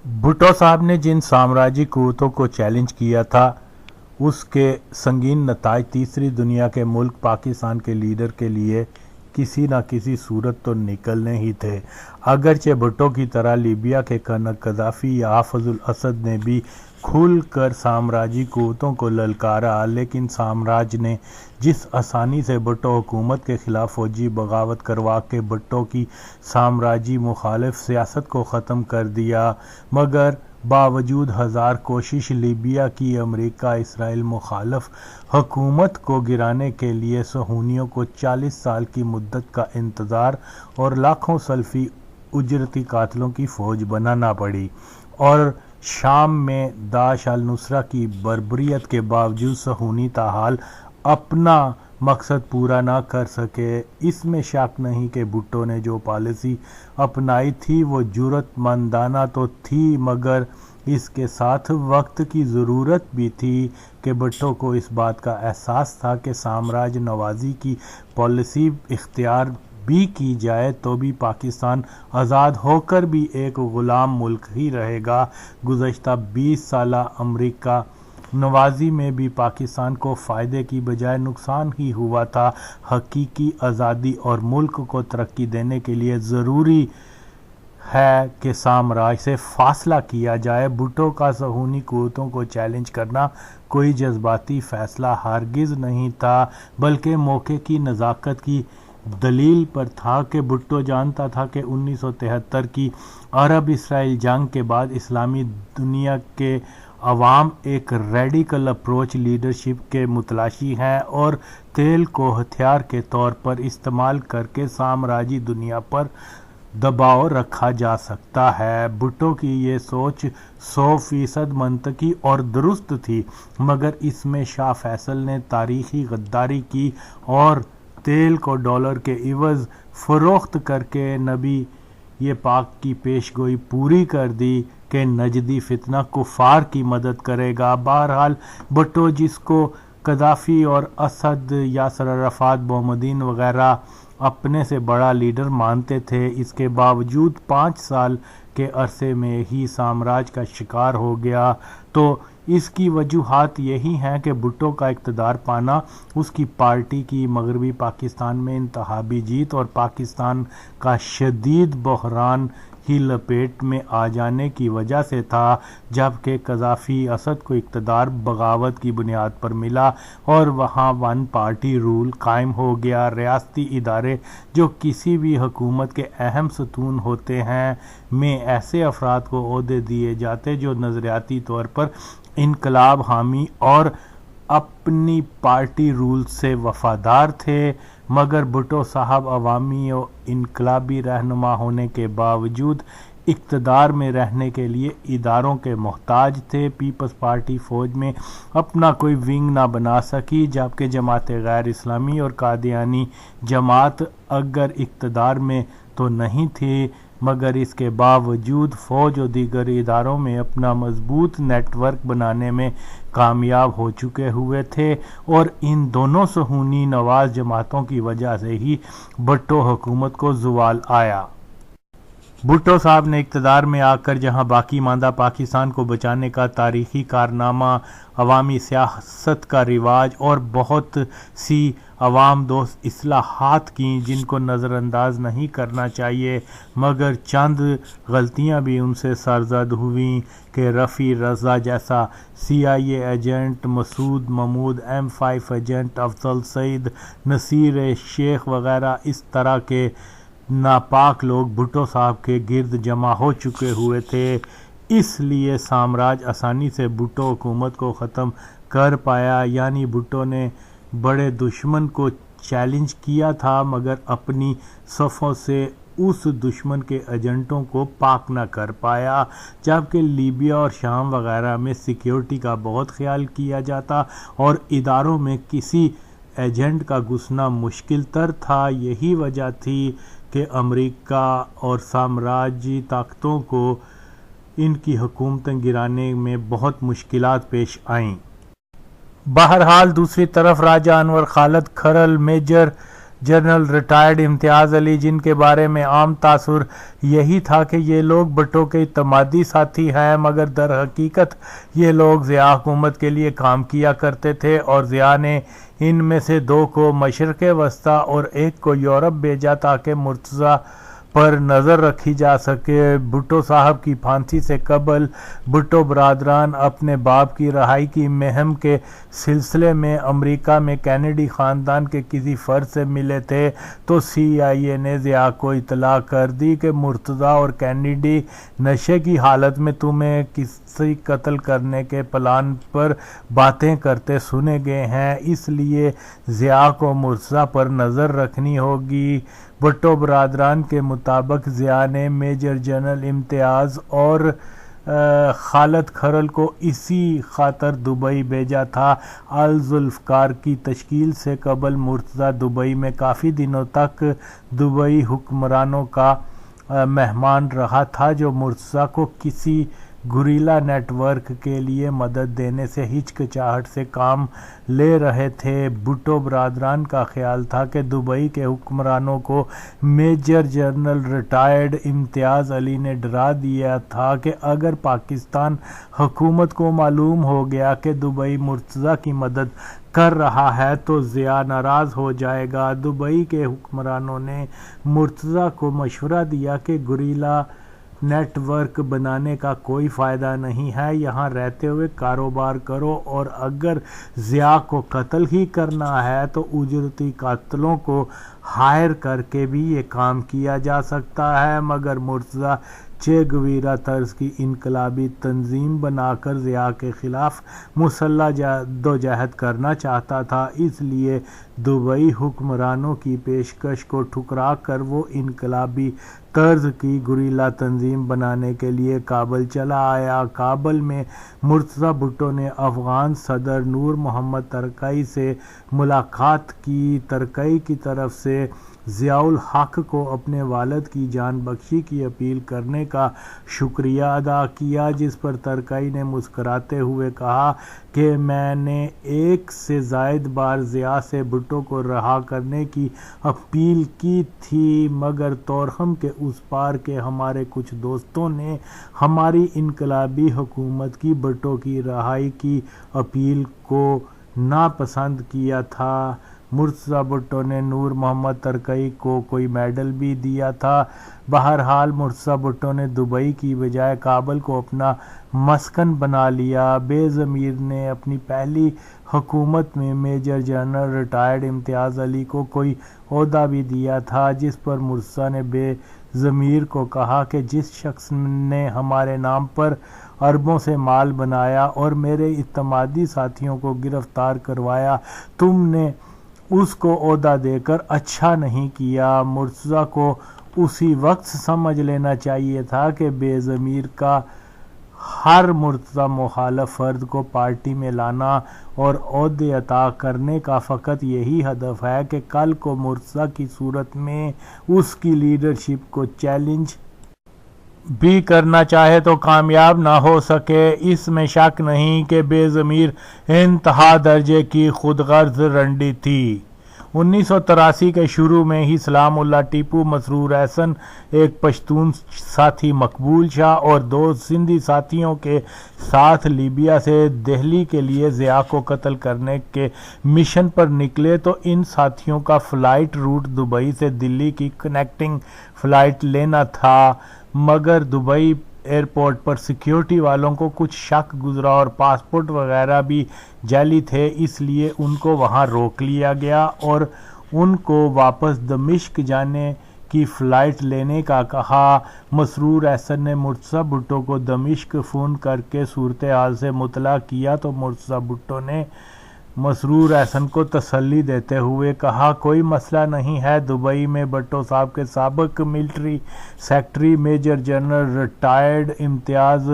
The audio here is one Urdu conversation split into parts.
بھٹو صاحب نے جن سامراجی قوتوں کو چیلنج کیا تھا اس کے سنگین نتائج تیسری دنیا کے ملک پاکستان کے لیڈر کے لیے کسی نہ کسی صورت تو نکلنے ہی تھے۔ اگرچہ بھٹو کی طرح لیبیا کے قذافی یا حافظ الاسد نے بھی کھل کر سامراجی قوتوں کو للکارا، لیکن سامراج نے جس آسانی سے بھٹو حکومت کے خلاف فوجی بغاوت کروا کے بھٹو کی سامراجی مخالف سیاست کو ختم کر دیا، مگر باوجود ہزار کوشش لیبیا کی امریکہ اسرائیل مخالف حکومت کو گرانے کے لیے صہیونیوں کو 40 سال کی مدت کا انتظار اور لاکھوں سلفی اجرتی قاتلوں کی فوج بنانا پڑی، اور شام میں داعش النصرہ کی بربریت کے باوجود صہیونی تاحال اپنا مقصد پورا نہ کر سکے۔ اس میں شک نہیں کہ بھٹو نے جو پالیسی اپنائی تھی وہ جرأت مندانہ تو تھی، مگر اس کے ساتھ وقت کی ضرورت بھی تھی کہ بھٹو کو اس بات کا احساس تھا کہ سامراج نوازی کی پالیسی اختیار بھی کی جائے تو بھی پاکستان آزاد ہو کر بھی ایک غلام ملک ہی رہے گا۔ گزشتہ 20 سالہ امریکہ نوازی میں بھی پاکستان کو فائدے کی بجائے نقصان ہی ہوا تھا۔ حقیقی آزادی اور ملک کو ترقی دینے کے لیے ضروری ہے کہ سامراج سے فاصلہ کیا جائے۔ بھٹو کا صہیونی قوتوں کو چیلنج کرنا کوئی جذباتی فیصلہ ہرگز نہیں تھا، بلکہ موقع کی نزاکت کی دلیل پر تھا کہ بھٹو جانتا تھا کہ 1973 کی عرب اسرائیل جنگ کے بعد اسلامی دنیا کے عوام ایک ریڈیکل اپروچ لیڈرشپ کے متلاشی ہیں اور تیل کو ہتھیار کے طور پر استعمال کر کے سامراجی دنیا پر دباؤ رکھا جا سکتا ہے۔ بھٹو کی یہ سوچ 100% منطقی اور درست تھی، مگر اس میں شاہ فیصل نے تاریخی غداری کی اور تیل کو ڈالر کے عوض فروخت کر کے نبی یہ پاک کی پیش گوئی پوری کر دی کہ نجدی فتنہ کفار کی مدد کرے گا۔ بہرحال بھٹو، جس کو قذافی اور اسد، یاسر عرفات، محمدین وغیرہ اپنے سے بڑا لیڈر مانتے تھے، اس کے باوجود 5 سال کے عرصے میں ہی سامراج کا شکار ہو گیا۔ تو اس کی وجوہات یہی ہیں کہ بھٹو کا اقتدار پانا اس کی پارٹی کی مغربی پاکستان میں انتخابی جیت اور پاکستان کا شدید بحران کی لپیٹ میں آ جانے کی وجہ سے تھا، جبکہ قذافی اسد کو اقتدار بغاوت کی بنیاد پر ملا اور وہاں ون پارٹی رول قائم ہو گیا۔ ریاستی ادارے جو کسی بھی حکومت کے اہم ستون ہوتے ہیں میں ایسے افراد کو عہدے دیے جاتے جو نظریاتی طور پر انقلاب حامی اور اپنی پارٹی رول سے وفادار تھے، مگر بھٹو صاحب عوامی و انقلابی رہنما ہونے کے باوجود اقتدار میں رہنے کے لیے اداروں کے محتاج تھے۔ پیپلز پارٹی فوج میں اپنا کوئی ونگ نہ بنا سکی، جبکہ جماعت غیر اسلامی اور قادیانی جماعت اگر اقتدار میں تو نہیں تھی، مگر اس کے باوجود فوج و دیگر اداروں میں اپنا مضبوط نیٹ ورک بنانے میں کامیاب ہو چکے ہوئے تھے، اور ان دونوں صہیونی نواز جماعتوں کی وجہ سے ہی بھٹو حکومت کو زوال آیا۔ بھٹو صاحب نے اقتدار میں آ کر جہاں باقی ماندہ پاکستان کو بچانے کا تاریخی کارنامہ، عوامی سیاست کا رواج اور بہت سی عوام دوست اصلاحات کیں جن کو نظر انداز نہیں کرنا چاہیے، مگر چند غلطیاں بھی ان سے سرزد ہوئیں کہ رفیع رضا جیسا CIA ایجنٹ، مسعود محمود M5 ایجنٹ، افضل سعید، نصیر شیخ وغیرہ اس طرح کے ناپاک لوگ بھٹو صاحب کے گرد جمع ہو چکے ہوئے تھے۔ اس لیے سامراج آسانی سے بھٹو حکومت کو ختم کر پایا، یعنی بھٹو نے بڑے دشمن کو چیلنج کیا تھا مگر اپنی صفوں سے اس دشمن کے ایجنٹوں کو پاک نہ کر پایا، جبکہ لیبیا اور شام وغیرہ میں سیکیورٹی کا بہت خیال کیا جاتا اور اداروں میں کسی ایجنٹ کا گھسنا مشکل تر تھا۔ یہی وجہ تھی کہ امریکہ اور سامراجی طاقتوں کو ان کی حکومتیں گرانے میں بہت مشکلات پیش آئیں۔ بہرحال دوسری طرف راجہ انور خالد Kharal, major general retired Imtiaz علی، جن کے بارے میں عام تاثر یہی تھا کہ یہ لوگ بھٹو کے اعتمادی ساتھی ہیں، مگر در حقیقت یہ لوگ ضیاء حکومت کے لیے کام کیا کرتے تھے، اور ضیاء نے ان میں سے 2 کو مشرق وسطی اور 1 کو یورپ بھیجا تاکہ مرتضیٰ پر نظر رکھی جا سکے۔ بھٹو صاحب کی پھانسی سے قبل بھٹو برادران اپنے باپ کی رہائی کی مہم کے سلسلے میں امریکہ میں کینیڈی خاندان کے کسی فرد سے ملے تھے، تو CIA نے ضیاء کو اطلاع کر دی کہ مرتضیٰ اور کینیڈی نشے کی حالت میں تمہیں کسی قتل کرنے کے پلان پر باتیں کرتے سنے گئے ہیں، اس لیے ضیاء کو مرتضیٰ پر نظر رکھنی ہوگی۔ بھٹو برادران کے مطابق ضیاء نے میجر جنرل امتیاز اور خالد کھرل کو اسی خاطر دبئی بھیجا تھا۔ الذوالفقار کی تشکیل سے قبل مرتضیٰ دبئی میں کافی دنوں تک دبئی حکمرانوں کا مہمان رہا تھا، جو مرتضیٰ کو کسی گوریلا نیٹ ورک کے لیے مدد دینے سے ہچکچاہٹ سے کام لے رہے تھے۔ بھٹو برادران کا خیال تھا کہ دبئی کے حکمرانوں کو میجر جنرل ریٹائرڈ امتیاز علی نے ڈرا دیا تھا کہ اگر پاکستان حکومت کو معلوم ہو گیا کہ دبئی مرتضیٰ کی مدد کر رہا ہے تو ضیاء ناراض ہو جائے گا۔ دبئی کے حکمرانوں نے مرتضیٰ کو مشورہ دیا کہ گوریلا نیٹ ورک بنانے کا کوئی فائدہ نہیں ہے، یہاں رہتے ہوئے کاروبار کرو، اور اگر ضیاء کو قتل ہی کرنا ہے تو اجرتی قاتلوں کو ہائر کر کے بھی یہ کام کیا جا سکتا ہے۔ مگر مرتضیٰ چے گویرا طرز کی انقلابی تنظیم بنا کر ضیاء کے خلاف مسلح جدوجہد کرنا چاہتا تھا، اس لیے دبئی حکمرانوں کی پیشکش کو ٹھکرا کر وہ انقلابی طرز کی گوریلا تنظیم بنانے کے لیے کابل چلا آیا۔ کابل میں مرتضیٰ بھٹو نے افغان صدر نور محمد ترکی سے ملاقات کی۔ ترکی کی طرف سے ضیاء الحق کو اپنے والد کی جان بخشی کی اپیل کرنے کا شکریہ ادا کیا، جس پر ترکی نے مسکراتے ہوئے کہا کہ میں نے 1 سے زائد بار ضیاء سے بھٹو کو رہا کرنے کی اپیل کی تھی، مگر تورخم کے اس پار کے ہمارے کچھ دوستوں نے ہماری انقلابی حکومت کی بھٹو کی رہائی کی اپیل کو ناپسند کیا تھا۔ مرتضیٰ بھٹو نے نور محمد ترکی کو کوئی میڈل بھی دیا تھا۔ بہرحال مرتضیٰ بھٹو نے دبئی کی بجائے کابل کو اپنا مسکن بنا لیا۔ بے ضمیر نے اپنی پہلی حکومت میں major general retired Imtiaz Ali کو کوئی عہدہ بھی دیا تھا، جس پر مرتضیٰ نے بے ضمیر کو کہا کہ جس شخص نے ہمارے نام پر اربوں سے مال بنایا اور میرے اعتمادی ساتھیوں کو گرفتار کروایا، تم نے اس کو عہدہ دے کر اچھا نہیں کیا۔ مرتضیٰ کو اسی وقت سمجھ لینا چاہیے تھا کہ بے ضمیر کا ہر مرتضیٰ مخالف فرد کو پارٹی میں لانا اور عہدے عطا کرنے کا فقط یہی ہدف ہے کہ کل کو مرتضیٰ کی صورت میں اس کی لیڈرشپ کو چیلنج بھی کرنا چاہے تو کامیاب نہ ہو سکے۔ اس میں شک نہیں کہ بے ضمیر انتہا درجے کی خود غرض رنڈی تھی۔ 1983 کے شروع میں ہی سلام اللہ ٹیپو، مسرور احسن ایک پشتون ساتھی مقبول شاہ اور 2 سندھی ساتھیوں کے ساتھ لیبیا سے دہلی کے لیے ضیاء کو قتل کرنے کے مشن پر نکلے، تو ان ساتھیوں کا فلائٹ روٹ دبئی سے دلی کی کنیکٹنگ فلائٹ لینا تھا، مگر دبئی ایئرپورٹ پر سیکیورٹی والوں کو کچھ شک گزرا اور پاسپورٹ وغیرہ بھی جعلی تھے، اس لیے ان کو وہاں روک لیا گیا اور ان کو واپس دمشق جانے کی فلائٹ لینے کا کہا۔ مسرور احسن نے مرتضیٰ بھٹو کو دمشق فون کر کے صورتحال سے مطلع کیا تو مرتضیٰ بھٹو نے مسرور احسن کو تسلی دیتے ہوئے کہا کوئی مسئلہ نہیں ہے، دبئی میں بھٹو صاحب کے سابق military secretary major general retired Imtiaz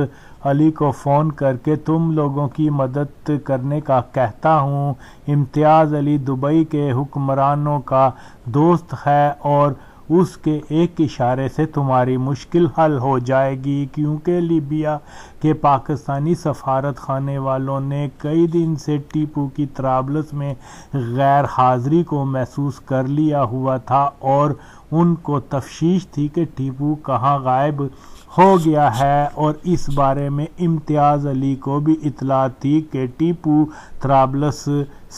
Ali کو فون کر کے تم لوگوں کی مدد کرنے کا کہتا ہوں۔ امتیاز علی دبئی کے حکمرانوں کا دوست ہے اور اس کے ایک اشارے سے تمہاری مشکل حل ہو جائے گی، کیونکہ لیبیا کے پاکستانی سفارت خانے والوں نے کئی دن سے ٹیپو کی طرابلس میں غیر حاضری کو محسوس کر لیا ہوا تھا اور ان کو تشویش تھی کہ ٹیپو کہاں غائب ہو گیا ہے، اور اس بارے میں امتیاز علی کو بھی اطلاع تھی کہ ٹیپو طرابلس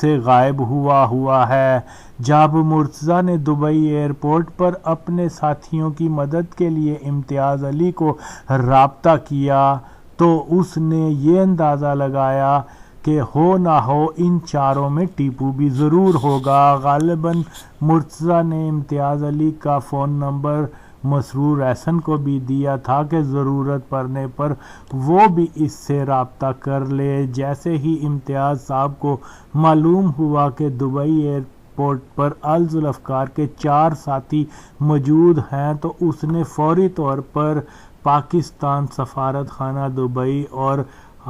سے غائب ہوا ہے۔ جب مرتضیٰ نے دبئی ایئرپورٹ پر اپنے ساتھیوں کی مدد کے لیے امتیاز علی کو رابطہ کیا تو اس نے یہ اندازہ لگایا کہ ہو نہ ہو ان چاروں میں ٹیپو بھی ضرور ہوگا۔ غالباً مرتضیٰ نے امتیاز علی کا فون نمبر مسرور احسن کو بھی دیا تھا کہ ضرورت پڑنے پر وہ بھی اس سے رابطہ کر لے۔ جیسے ہی امتیاز صاحب کو معلوم ہوا کہ دبئی ایئرپورٹ پر الذوالفقار کے 4 ساتھی موجود ہیں تو اس نے فوری طور پر پاکستان سفارت خانہ دبئی اور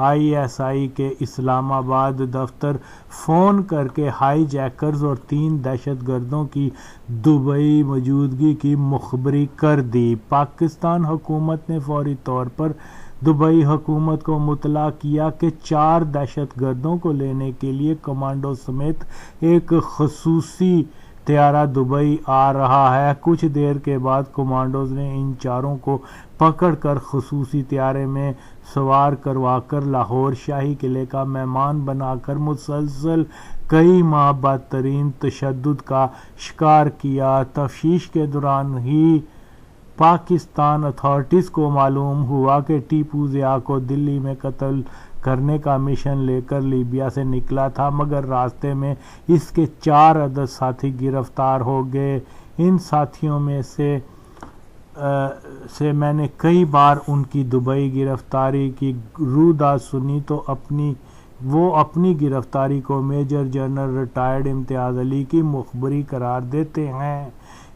ISI کے اسلام آباد دفتر فون کر کے ہائی جیکرز اور 3 دہشت گردوں کی دبئی موجودگی کی مخبری کر دی۔ پاکستان حکومت نے فوری طور پر دبئی حکومت کو مطلع کیا کہ 4 دہشت گردوں کو لینے کے لیے کمانڈو سمیت ایک خصوصی طیارہ دبئی آ رہا ہے۔ کچھ دیر کے بعد کمانڈوز نے ان 4 کو پکڑ کر خصوصی طیارے میں سوار کروا کر لاہور شاہی قلعے کا مہمان بنا کر مسلسل کئی ماہ بدترین تشدد کا شکار کیا۔ تفتیش کے دوران ہی پاکستان اتھارٹیز کو معلوم ہوا کہ ٹیپو ضیاء کو دلی میں قتل کرنے کا مشن لے کر لیبیا سے نکلا تھا، مگر راستے میں اس کے 4 عدد ساتھی گرفتار ہو گئے۔ ان ساتھیوں میں سے میں نے کئی بار ان کی دبئی گرفتاری کی روداد سنی تو وہ اپنی گرفتاری کو میجر جنرل ریٹائرڈ امتیاز علی کی مخبری قرار دیتے ہیں۔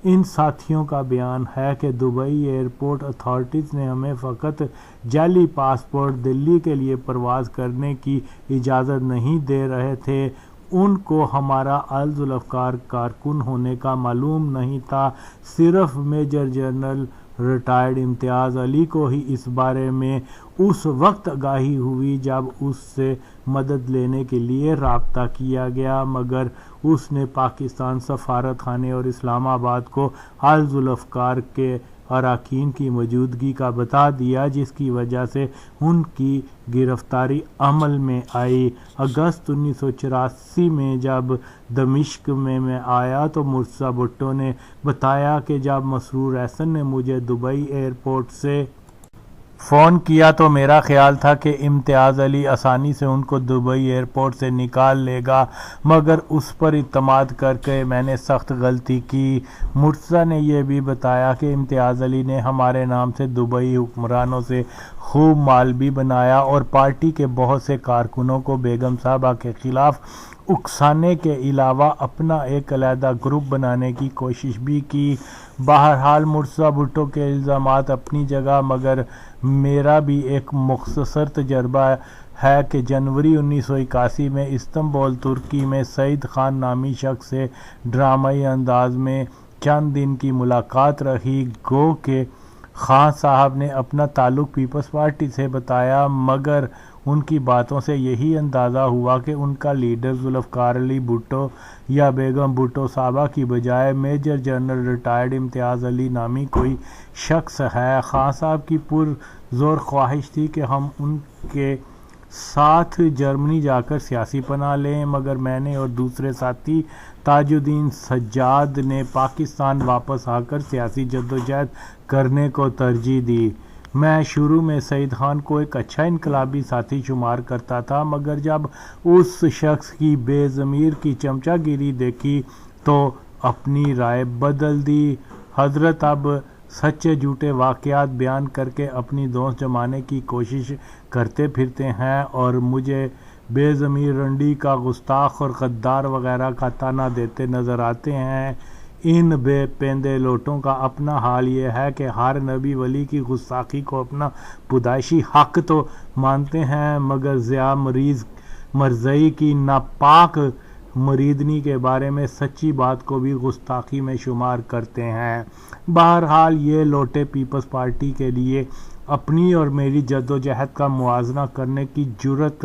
ان ساتھیوں کا بیان ہے کہ دبئی ایئرپورٹ اتھارٹیز نے ہمیں فقط جعلی پاسپورٹ دلی کے لیے پرواز کرنے کی اجازت نہیں دے رہے تھے، ان کو ہمارا الذوالفقار کارکن ہونے کا معلوم نہیں تھا۔ صرف major general retired Imtiaz Ali کو ہی اس بارے میں اس وقت آگاہی ہوئی جب اس سے مدد لینے کے لیے رابطہ کیا گیا، مگر اس نے پاکستان سفارت خانے اور اسلام آباد کو الذوالفقار کے اراکین کی موجودگی کا بتا دیا، جس کی وجہ سے ان کی گرفتاری عمل میں آئی۔ اگست 1984 میں جب دمشق میں آیا تو مرتضیٰ بھٹو نے بتایا کہ جب مسرور احسن نے مجھے دبئی ایئرپورٹ سے فون کیا تو میرا خیال تھا کہ امتیاز علی آسانی سے ان کو دبئی ایئرپورٹ سے نکال لے گا، مگر اس پر اعتماد کر کے میں نے سخت غلطی کی۔ مرتضیٰ نے یہ بھی بتایا کہ امتیاز علی نے ہمارے نام سے دبئی حکمرانوں سے خوب مال بھی بنایا اور پارٹی کے بہت سے کارکنوں کو بیگم صاحبہ کے خلاف اکسانے کے علاوہ اپنا ایک علیحدہ گروپ بنانے کی کوشش بھی کی۔ بہرحال مرتضیٰ بھٹو کے الزامات اپنی جگہ، مگر میرا بھی ایک مختصر تجربہ ہے کہ جنوری 1981 میں استنبول ترکی میں سعید خان نامی شخص سے ڈرامائی انداز میں چند دن کی ملاقات رہی۔ گو کہ خان صاحب نے اپنا تعلق پیپلز پارٹی سے بتایا، مگر ان کی باتوں سے یہی اندازہ ہوا کہ ان کا لیڈر ذوالفقار علی بھٹو یا بیگم بھٹو صاحبہ کی بجائے میجر جنرل ریٹائرڈ امتیاز علی نامی کوئی شخص ہے۔ خان صاحب کی پرزور خواہش تھی کہ ہم ان کے ساتھ جرمنی جا کر سیاسی پناہ لیں، مگر میں نے اور دوسرے ساتھی تاج الدین سجاد نے پاکستان واپس آ کر سیاسی جدوجہد کرنے کو ترجیح دی۔ میں شروع میں سعید خان کو ایک اچھا انقلابی ساتھی شمار کرتا تھا، مگر جب اس شخص کی بے ضمیر کی چمچہ گیری دیکھی تو اپنی رائے بدل دی۔ حضرت اب سچے جھوٹے واقعات بیان کر کے اپنی دوست جمانے کی کوشش کرتے پھرتے ہیں اور مجھے بے ضمیر رنڈی کا گستاخ اور غدار وغیرہ کا طعنہ دیتے نظر آتے ہیں۔ ان بے پیندے لوٹوں کا اپنا حال یہ ہے کہ ہر نبی ولی کی گستاخی کو اپنا پیدائشی حق تو مانتے ہیں، مگر ضیاء مرزائی کی ناپاک مریدنی کے بارے میں سچی بات کو بھی گستاخی میں شمار کرتے ہیں۔ بہرحال یہ لوٹے پیپلز پارٹی کے لیے اپنی اور میری جدوجہد کا موازنہ کرنے کی جرات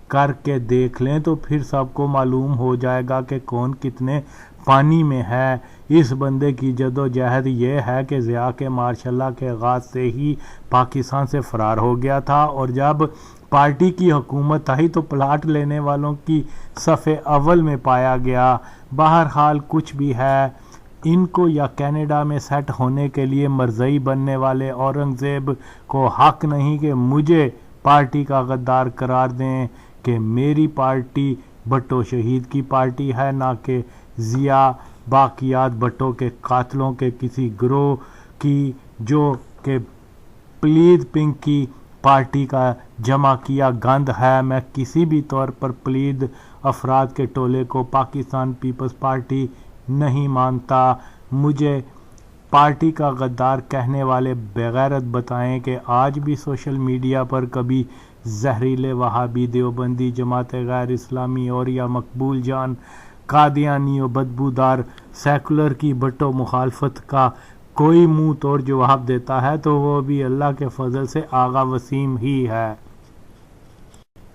کر کے دیکھ لیں تو پھر سب کو معلوم ہو جائے گا کہ کون کتنے پانی میں ہے۔ اس بندے کی جدوجہد یہ ہے کہ ضیاء کے مارشل اللہ کے آغاز سے ہی پاکستان سے فرار ہو گیا تھا، اور جب پارٹی کی حکومت آئی تو پلاٹ لینے والوں کی صف اول میں پایا گیا۔ بہرحال کچھ بھی ہے، ان کو یا کینیڈا میں سیٹ ہونے کے لیے مرزائی بننے والے اورنگزیب کو حق نہیں کہ مجھے پارٹی کا غدار قرار دیں کہ میری پارٹی بھٹو شہید کی پارٹی ہے، نہ کہ ضیاء باقیات بھٹو کے قاتلوں کے کسی گروہ کی، جو کہ پلید پنک کی پارٹی کا جمع کیا گند ہے۔ میں کسی بھی طور پر پلید افراد کے ٹولے کو پاکستان پیپلز پارٹی نہیں مانتا۔ مجھے پارٹی کا غدار کہنے والے بغیرت بتائیں کہ آج بھی سوشل میڈیا پر کبھی زہریلے وہابی، دیوبندی، جماعت غیر اسلامی اور یا مقبول جان قادیانی و بدبودار سیکولر کی بھٹو مخالفت کا کوئی منہ توڑ جواب دیتا ہے تو وہ بھی اللہ کے فضل سے آغا وسیم ہی ہے۔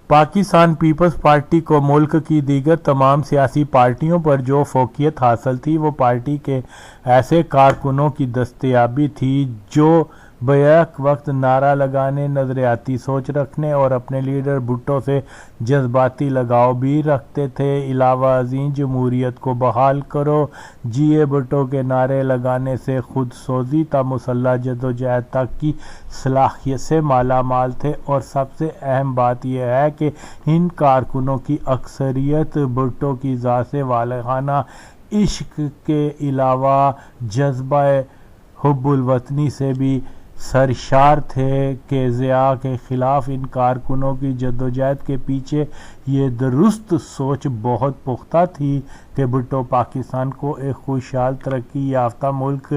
پاکستان پیپلز پارٹی کو ملک کی دیگر تمام سیاسی پارٹیوں پر جو فوقیت حاصل تھی وہ پارٹی کے ایسے کارکنوں کی دستیابی تھی جو بیک وقت نعرہ لگانے، نظریاتی سوچ رکھنے اور اپنے لیڈر بھٹو سے جذباتی لگاؤ بھی رکھتے تھے۔ علاوہ ازیں جمہوریت کو بحال کرو، جیے بھٹو کے نعرے لگانے سے خود سوزی تا مسلح جدوجہد تک کی صلاحیت سے مالا مال تھے، اور سب سے اہم بات یہ ہے کہ ان کارکنوں کی اکثریت بھٹو کی ذات سے والہانہ عشق کے علاوہ جذبہ حب الوطنی سے بھی سرشار تھے کہ ضیاء کے خلاف ان کارکنوں کی جدوجہد کے پیچھے یہ درست سوچ بہت پختہ تھی کہ بھٹو پاکستان کو ایک خوشحال ترقی یافتہ ملک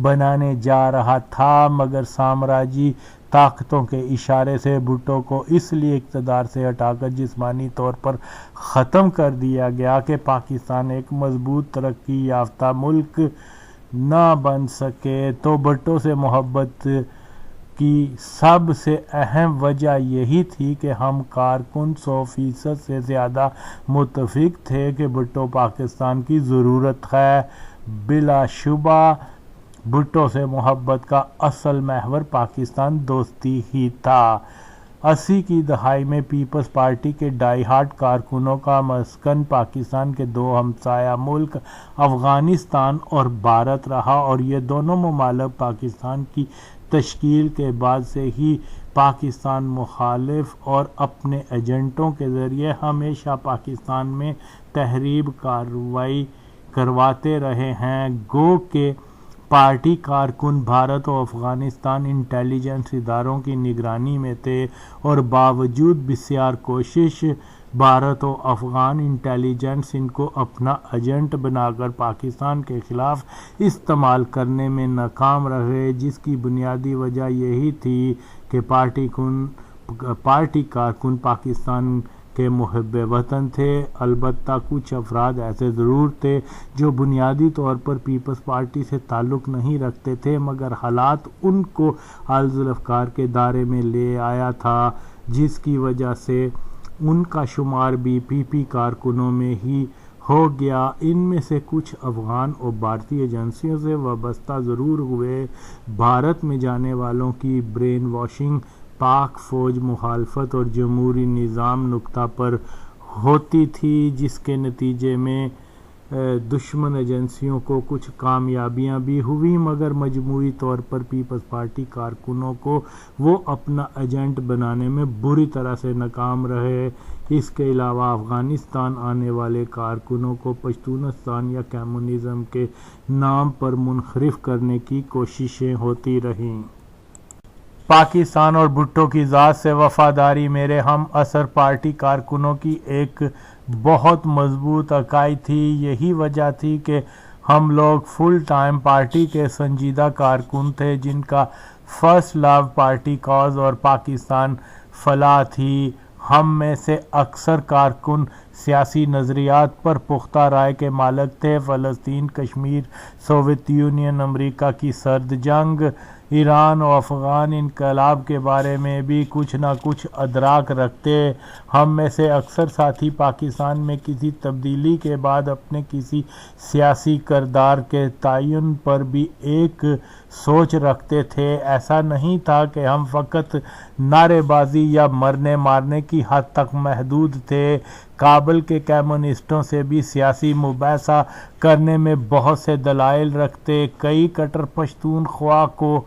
بنانے جا رہا تھا، مگر سامراجی طاقتوں کے اشارے سے بھٹو کو اس لیے اقتدار سے ہٹا کر جسمانی طور پر ختم کر دیا گیا کہ پاکستان ایک مضبوط ترقی یافتہ ملک نہ بن سکے۔ تو بھٹو سے محبت کی سب سے اہم وجہ یہی تھی کہ ہم کارکن 100% سے زیادہ متفق تھے کہ بھٹو پاکستان کی ضرورت ہے۔ بلا شبہ بھٹو سے محبت کا اصل محور پاکستان دوستی ہی تھا۔ 80 کی دہائی میں پیپلز پارٹی کے ڈائی ہارڈ کارکنوں کا مسکن پاکستان کے دو ہمسایہ ملک افغانستان اور بھارت رہا، اور یہ دونوں ممالک پاکستان کی تشکیل کے بعد سے ہی پاکستان مخالف اور اپنے ایجنٹوں کے ذریعے ہمیشہ پاکستان میں تخریب کارروائی کرواتے رہے ہیں۔ گو کہ پارٹی کارکن بھارت و افغانستان انٹیلی جنس اداروں کی نگرانی میں تھے، اور باوجود بسیار کوشش بھارت و افغان انٹیلی جنس ان کو اپنا ایجنٹ بنا کر پاکستان کے خلاف استعمال کرنے میں ناکام رہے، جس کی بنیادی وجہ یہی تھی کہ پارٹی کارکن پاکستان کے محب وطن تھے۔ البتہ کچھ افراد ایسے ضرور تھے جو بنیادی طور پر پیپلز پارٹی سے تعلق نہیں رکھتے تھے، مگر حالات ان کو الافکار کے دائرے میں لے آیا تھا، جس کی وجہ سے ان کا شمار بھی پی پی کارکنوں میں ہی ہو گیا۔ ان میں سے کچھ افغان اور بھارتی ایجنسیوں سے وابستہ ضرور ہوئے۔ بھارت میں جانے والوں کی برین واشنگ پاک فوج مخالفت اور جمہوری نظام نقطہ پر ہوتی تھی، جس کے نتیجے میں دشمن ایجنسیوں کو کچھ کامیابیاں بھی ہوئیں، مگر مجموعی طور پر پیپلز پارٹی کارکنوں کو وہ اپنا ایجنٹ بنانے میں بری طرح سے ناکام رہے۔ اس کے علاوہ افغانستان آنے والے کارکنوں کو پشتونستان یا کمیونزم کے نام پر منحرف کرنے کی کوششیں ہوتی رہیں۔ پاکستان اور بھٹو کی ذات سے وفاداری میرے ہم عصر پارٹی کارکنوں کی ایک بہت مضبوط عقائد تھی۔ یہی وجہ تھی کہ ہم لوگ فل ٹائم پارٹی کے سنجیدہ کارکن تھے، جن کا فرسٹ لو پارٹی کاز اور پاکستان فلاح تھی۔ ہم میں سے اکثر کارکن سیاسی نظریات پر پختہ رائے کے مالک تھے۔ فلسطین، کشمیر، سوویت یونین، امریکہ کی سرد جنگ، ایران و افغان انقلاب کے بارے میں بھی کچھ نہ کچھ ادراک رکھتے۔ ہم میں سے اکثر ساتھی پاکستان میں کسی تبدیلی کے بعد اپنے کسی سیاسی کردار کے تعین پر بھی ایک سوچ رکھتے تھے۔ ایسا نہیں تھا کہ ہم فقط نعرے بازی یا مرنے مارنے کی حد تک محدود تھے۔ کابل کے کمیونسٹوں سے بھی سیاسی مباحثہ کرنے میں بہت سے دلائل رکھتے۔ کئی کٹر پشتونخوا کو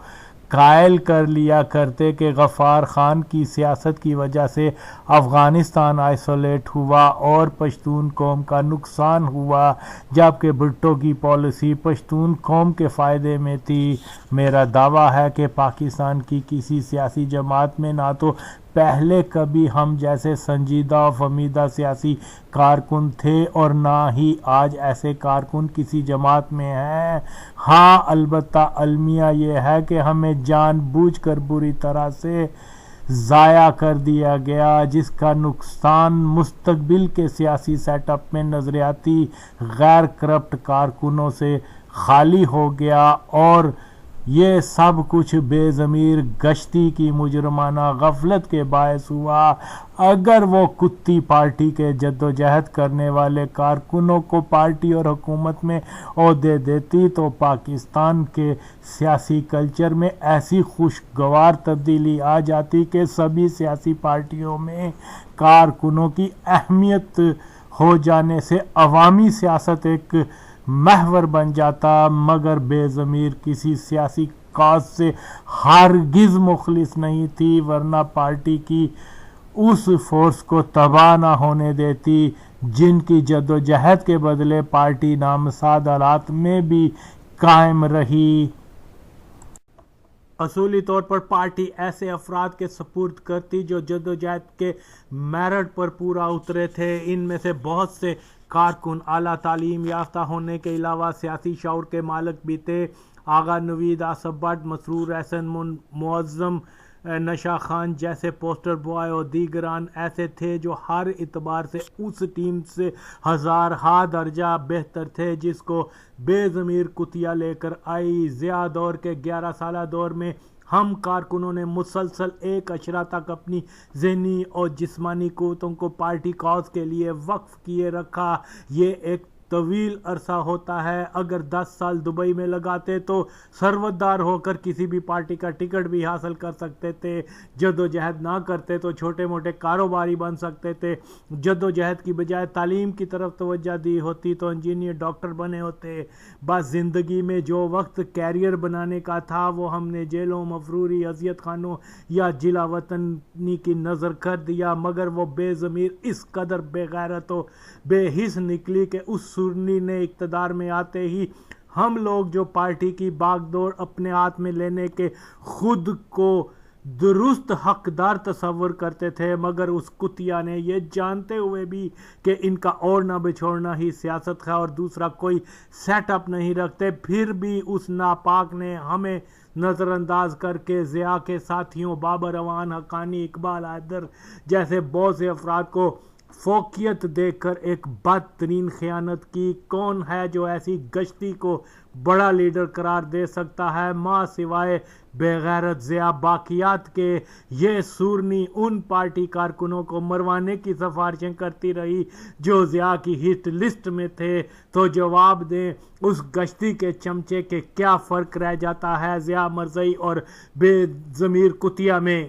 قائل کر لیا کرتے کہ غفار خان کی سیاست کی وجہ سے افغانستان آئسولیٹ ہوا اور پشتون قوم کا نقصان ہوا، جبکہ بھٹو کی پالیسی پشتون قوم کے فائدے میں تھی۔ میرا دعویٰ ہے کہ پاکستان کی کسی سیاسی جماعت میں نہ تو پہلے کبھی ہم جیسے سنجیدہ و فہمیدہ سیاسی کارکن تھے اور نہ ہی آج ایسے کارکن کسی جماعت میں ہیں۔ ہاں، البتہ المیہ یہ ہے کہ ہمیں جان بوجھ کر بری طرح سے ضائع کر دیا گیا، جس کا نقصان مستقبل کے سیاسی سیٹ اپ میں نظریاتی غیر کرپٹ کارکنوں سے خالی ہو گیا، اور یہ سب کچھ بے ضمیر گشتی کی مجرمانہ غفلت کے باعث ہوا۔ اگر وہ کتی پارٹی کے جدوجہد کرنے والے کارکنوں کو پارٹی اور حکومت میں عہدے دیتی تو پاکستان کے سیاسی کلچر میں ایسی خوشگوار تبدیلی آ جاتی کہ سبھی سیاسی پارٹیوں میں کارکنوں کی اہمیت ہو جانے سے عوامی سیاست ایک محور بن جاتا، مگر بے ضمیر کسی سیاسی کاز سے ہرگز مخلص نہیں تھی، ورنہ پارٹی کی اس فورس کو تباہ نہ ہونے دیتی جن کی جدوجہد کے بدلے پارٹی نامساعد حالات میں بھی قائم رہی۔ اصولی طور پر پارٹی ایسے افراد کے سپرد کرتی جو جدوجہد کے میرٹ پر پورا اترے تھے۔ ان میں سے بہت سے کارکن اعلیٰ تعلیم یافتہ ہونے کے علاوہ سیاسی شعور کے مالک بھی تھے۔ آغا نوید، آصف بٹ، مسرور احسن، معظم نشا خان جیسے پوسٹر بوائے اور دیگران ایسے تھے جو ہر اعتبار سے اس ٹیم سے ہزارہا درجہ بہتر تھے جس کو بے ضمیر کتیا لے کر آئی۔ ضیاء دور کے 11 سالہ دور میں ہم کارکنوں نے مسلسل ایک اشرہ تک اپنی ذہنی اور جسمانی قوتوں کو پارٹی کاز کے لیے وقف کیے رکھا۔ یہ ایک طویل عرصہ ہوتا ہے۔ اگر 10 سال دبئی میں لگاتے تو ثروتدار ہو کر کسی بھی پارٹی کا ٹکٹ بھی حاصل کر سکتے تھے۔ جدوجہد نہ کرتے تو چھوٹے موٹے کاروباری بن سکتے تھے۔ جدوجہد کی بجائے تعلیم کی طرف توجہ دی ہوتی تو انجینئر، ڈاکٹر بنے ہوتے۔ بس زندگی میں جو وقت کیریئر بنانے کا تھا وہ ہم نے جیلوں، مفروری، اذیت خانوں یا جلا وطنی کی نظر کر دیا، مگر وہ بے ضمیر اس قدر بے غیرت و بے حس نکلی کہ اس سورنی نے اقتدار میں آتے ہی ہم لوگ جو پارٹی کی باغ دوڑ اپنے ہاتھ میں لینے کے خود کو درست حقدار تصور کرتے تھے، مگر اس کتیا نے یہ جانتے ہوئے بھی کہ ان کا اوڑھنا بچھوڑنا ہی سیاست ہے اور دوسرا کوئی سیٹ اپ نہیں رکھتے، پھر بھی اس ناپاک نے ہمیں نظر انداز کر کے ضیاء کے ساتھیوں بابر اعوان، حقانی، اقبال حیدر جیسے بہت سے افراد کو فوقیت دیکھ کر ایک بدترین خیانت کی۔ کون ہے جو ایسی گشتی کو بڑا لیڈر قرار دے سکتا ہے ماں سوائے بے غیرت ضیاء باقیات کے؟ یہ سورنی ان پارٹی کارکنوں کو مروانے کی سفارشیں کرتی رہی جو ضیاء کی ہٹ لسٹ میں تھے۔ تو جواب دیں اس گشتی کے چمچے کے کیا فرق رہ جاتا ہے ضیاء مرزائی اور بے ضمیر کتیا میں؟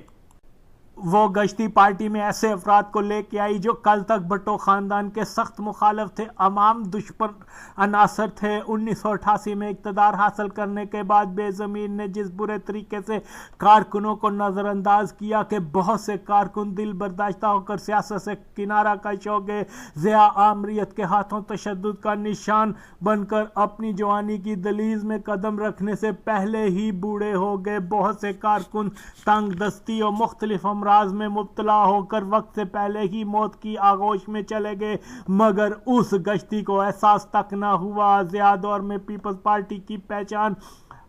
وہ گشتی پارٹی میں ایسے افراد کو لے کے آئی جو کل تک بھٹو خاندان کے سخت مخالف تھے، عوام دشمن عناصر تھے۔ 1988 میں اقتدار حاصل کرنے کے بعد بے ضمیر نے جس برے طریقے سے کارکنوں کو نظر انداز کیا کہ بہت سے کارکن دل برداشتہ ہو کر سیاست سے کنارہ کش ہو گئے۔ ضیاء آمریت کے ہاتھوں تشدد کا نشان بن کر اپنی جوانی کی دہلیز میں قدم رکھنے سے پہلے ہی بوڑھے ہو گئے۔ بہت سے کارکن تنگ دستی اور مختلف امراض میں مبتلا ہو کر وقت سے پہلے ہی موت کی آغوش میں چلے گئے، مگر اس گشتی کو احساس تک نہ ہوا۔ ضیاء دور میں پیپلز پارٹی کی پہچان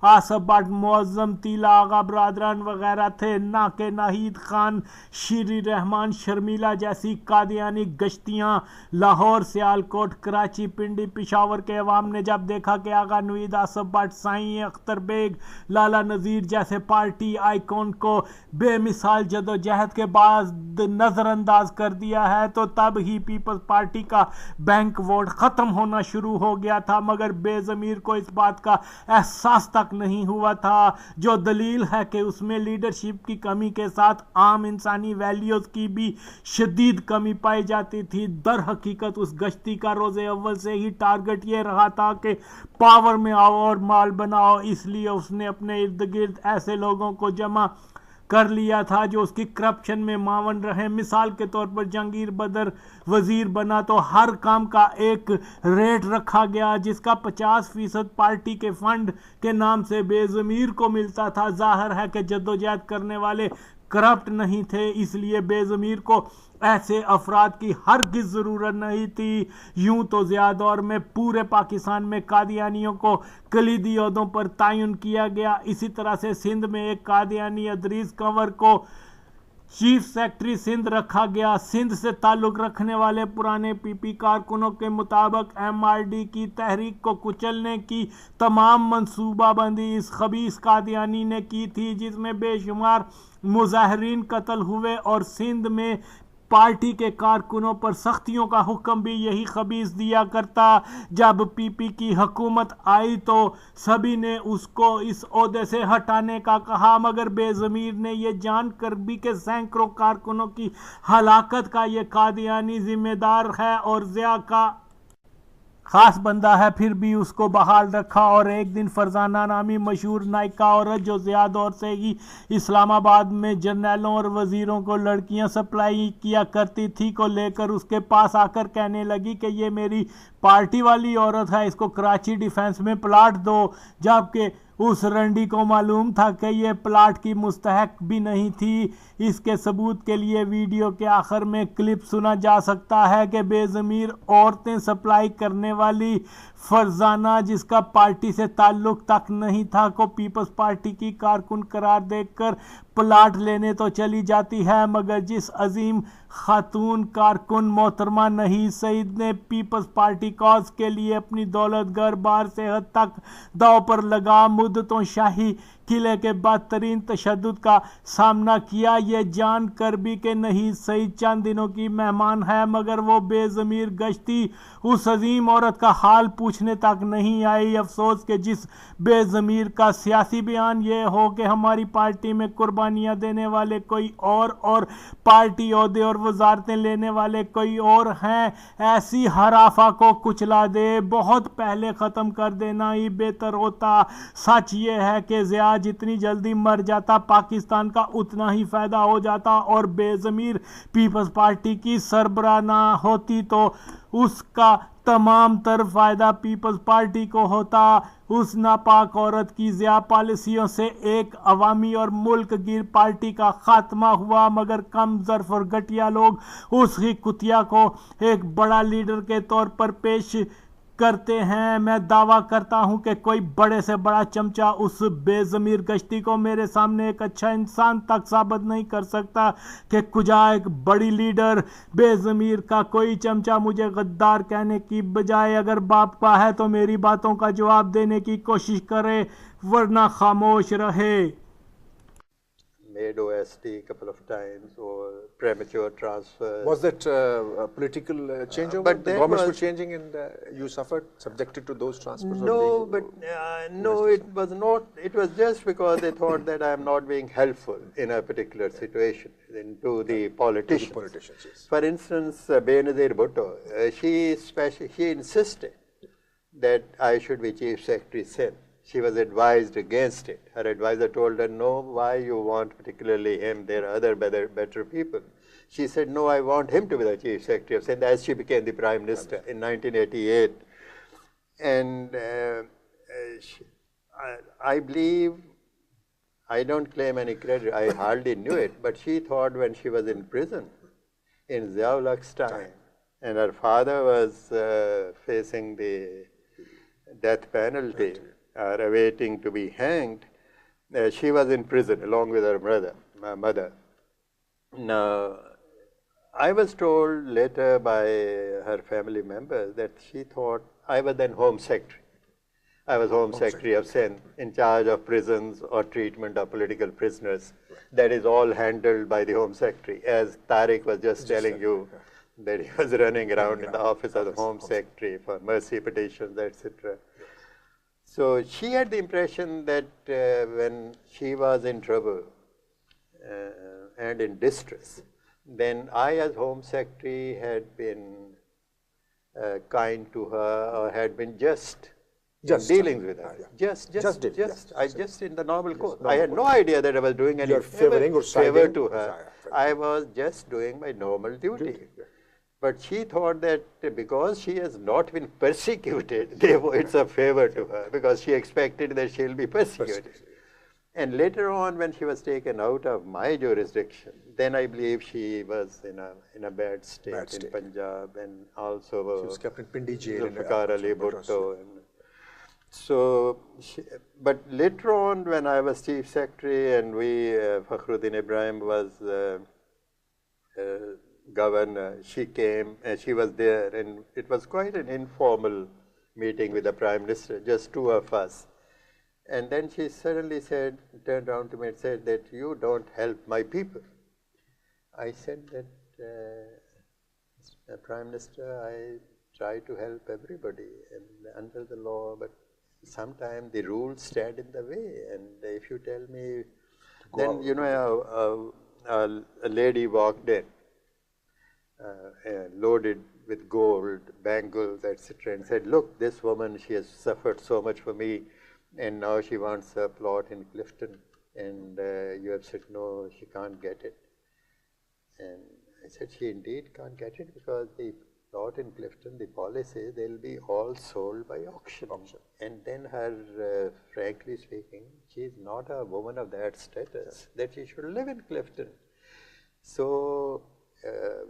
آصف بٹ, معظم تیلا آغا برادران وغیرہ تھے, نہ کہ ناہید خان, شیری رحمان, شرمیلا جیسی قادیانی گشتیاں. لاہور, سیالکوٹ, کراچی, پنڈی, پشاور کے عوام نے جب دیکھا کہ آغا نوید, آصف بٹ, سائیں اختر بیگ, لالا نذیر جیسے پارٹی آئیکن کو بے مثال جدوجہد کے بعد نظر انداز کر دیا ہے, تو تب ہی پیپلز پارٹی کا بینک ووٹ ختم ہونا شروع ہو گیا تھا. مگر بے ضمیر کو اس بات کا احساس تک نہیں ہوا تھا, جو دلیل ہے کہ اس میں لیڈرشپ کی کمی کے ساتھ عام انسانی ویلیوز کی بھی شدید کمی پائی جاتی تھی. در حقیقت اس گشتی کا روز اول سے ہی ٹارگٹ یہ رہا تھا کہ پاور میں آؤ اور مال بناؤ, اس لیے اس نے اپنے ارد گرد ایسے لوگوں کو جمع کر لیا تھا جو اس کی کرپشن میں معاون رہے. مثال کے طور پر جہانگیر بدر وزیر بنا تو ہر کام کا ایک ریٹ رکھا گیا جس کا 50% پارٹی کے فنڈ کے نام سے بے ضمیر کو ملتا تھا. ظاہر ہے کہ جدوجہد کرنے والے کرپٹ نہیں تھے, اس لیے بے ضمیر کو ایسے افراد کی ہرگز ضرورت نہیں تھی. یوں تو ضیاء دور میں پورے پاکستان میں قادیانیوں کو کلیدی عہدوں پر تعین کیا گیا. اسی طرح سے سندھ میں ایک قادیانی ادریس کنور کو چیف سیکرٹری سندھ رکھا گیا. سندھ سے تعلق رکھنے والے پرانے پی پی کارکنوں کے مطابق ایم آر ڈی کی تحریک کو کچلنے کی تمام منصوبہ بندی اس خبیث قادیانی نے کی تھی, جس میں بے شمار مظاہرین قتل ہوئے, اور سندھ میں پارٹی کے کارکنوں پر سختیوں کا حکم بھی یہی خبیث دیا کرتا. جب پی پی کی حکومت آئی تو سبھی نے اس کو اس عہدے سے ہٹانے کا کہا, مگر بے ضمیر نے یہ جان کر بھی کہ سینکڑوں کارکنوں کی ہلاکت کا یہ قادیانی ذمہ دار ہے اور ضیاء کا خاص بندہ ہے, پھر بھی اس کو بحال رکھا. اور ایک دن فرزانہ نامی مشہور نائکا عورت جو ضیاء دور سے ہی اسلام آباد میں جرنیلوں اور وزیروں کو لڑکیاں سپلائی کیا کرتی تھی کو لے کر اس کے پاس آ کر کہنے لگی کہ یہ میری پارٹی والی عورت ہے, اس کو کراچی ڈیفنس میں پلاٹ دو, جبکہ اس رنڈی کو معلوم تھا کہ یہ پلاٹ کی مستحق بھی نہیں تھی. اس کے ثبوت کے لیے ویڈیو کے آخر میں کلپ سنا جا سکتا ہے کہ بے ضمیر عورتیں سپلائی کرنے والی فرزانہ, جس کا پارٹی سے تعلق تک نہیں تھا, کو پیپلز پارٹی کی کارکن قرار دے کر پلاٹ لینے تو چلی جاتی ہے, مگر جس عظیم خاتون کارکن محترمہ نہید سعید نے پیپلز پارٹی کاز کے لیے اپنی دولت گھر بار صحت تک داؤ پر لگا مدتوں شاہی قلعے کے بدترین تشدد کا سامنا کیا, یہ جان کر بھی کہ نہید سعید چند دنوں کی مہمان ہے, مگر وہ بے ضمیر گشتی اس عظیم عورت کا حال پوچھنے تک نہیں آئی. افسوس کہ جس بے ضمیر کا سیاسی بیان یہ ہو کہ ہماری پارٹی میں قربانیاں دینے والے کوئی اور پارٹی عہدے اور وزارتیں لینے والے کوئی اور ہیں, ایسی ہرافہ کو کچلا دے. بہت پہلے ختم کر دینا ہی بہتر ہوتا. سچ یہ ہے کہ ضیاء جتنی جلدی مر جاتا پاکستان کا اتنا ہی فائدہ ہو جاتا, اور بے ضمیر پیپلز پارٹی کی سربراہ نہ ہوتی تو اس کا تمام تر فائدہ پیپلز پارٹی کو ہوتا. اس ناپاک عورت کی ضیاء پالیسیوں سے ایک عوامی اور ملک گیر پارٹی کا خاتمہ ہوا, مگر کم ظرف اور گھٹیا لوگ اس ہی کتیا کو ایک بڑا لیڈر کے طور پر پیش کرتے ہیں. میں دعویٰ کرتا ہوں کہ کوئی بڑے سے بڑا چمچہ اس بے ضمیر گشتی کو میرے سامنے ایک اچھا انسان تک ثابت نہیں کر سکتا کہ کجا ایک بڑی لیڈر بے ضمیر کا کوئی چمچہ مجھے غدار کہنے کی بجائے اگر باپ کا ہے تو میری باتوں کا جواب دینے کی کوشش کرے, ورنہ خاموش رہے. Made OST a couple of times or premature transfers. Was that a political changeover? But the governments were changing and you suffered, subjected to those transfers? No, but no, it was not. It was just because they thought that I am not being helpful in a particular situation to the politicians. To the politicians, yes. For instance, Benazir Bhutto, she insisted that I should be Chief Secretary Sindh. She was advised against it. Her advisor told her, no, why you want particularly him? There are other better people. She said, no, I want him to be the Chief Secretary of Sindh, as she became the Prime Minister in 1988. And I believe, I don't claim any credit, I hardly knew it, but she thought when she was in prison, in Zia-ul-Haq's time, and her father was facing the death penalty, are awaiting to be hanged. She was in prison along with her mother. Now, I was told later by her family members that she thought I was then Home Secretary. I was Home Secretary of Sindh, in charge of prisons or treatment of political prisoners. That is all handled by the Home Secretary, as Tariq was just telling you that he was running around in the office of the Home Secretary for mercy petitions, etc. So she had the impression that when she was in trouble and in distress, then I, as Home Secretary, had been kind to her or had been just in dealings with her. Just in the normal course. I had no idea that I was doing any favor to her. I was just doing my normal duty. But she thought that because she has not been persecuted, therefore it's a favor to her, because she expected that she'll be persecuted. And later on, when she was taken out of my jurisdiction, then I believe she was in a bad state in Punjab, and also she was kept in Pindi jail. Zulfikar Ali Bhutto. So, but later on, when I was Chief Secretary and Fakhruddin Ibrahim was governor, she came and she was there, and it was quite an informal meeting with the Prime Minister, just two of us. And then she suddenly said, turned around to me and said that you don't help my people. I said that, Prime Minister, I try to help everybody and under the law, but sometimes the rules stand in the way. And if you tell me, then you know, a lady walked in, loaded with gold, bangles, etc., and said, "Look, this woman, she has suffered so much for me, and now she wants a plot in Clifton, and you have said no, she can't get it." And I said, she indeed can't get it because the plot in Clifton, the policy, they'll be all sold by auction. And then her, frankly speaking, she's not a woman of that status that she should live in Clifton. So,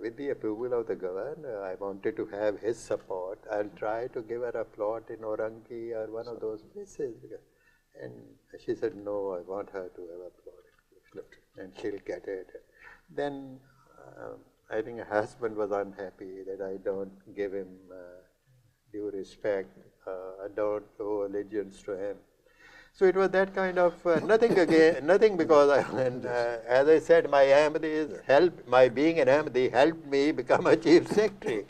with the approval of the governor, I wanted to have his support. I'll try to give her a plot in Orangi or one of those places. And she said, no, I want her to have a plot in Clifton, and she'll get it. Then I think her husband was unhappy that I don't give him due respect. I don't owe allegiance to him. So it was that kind of nothing again, nothing because as I said, my being an Ahmadi helped me become a Chief Secretary.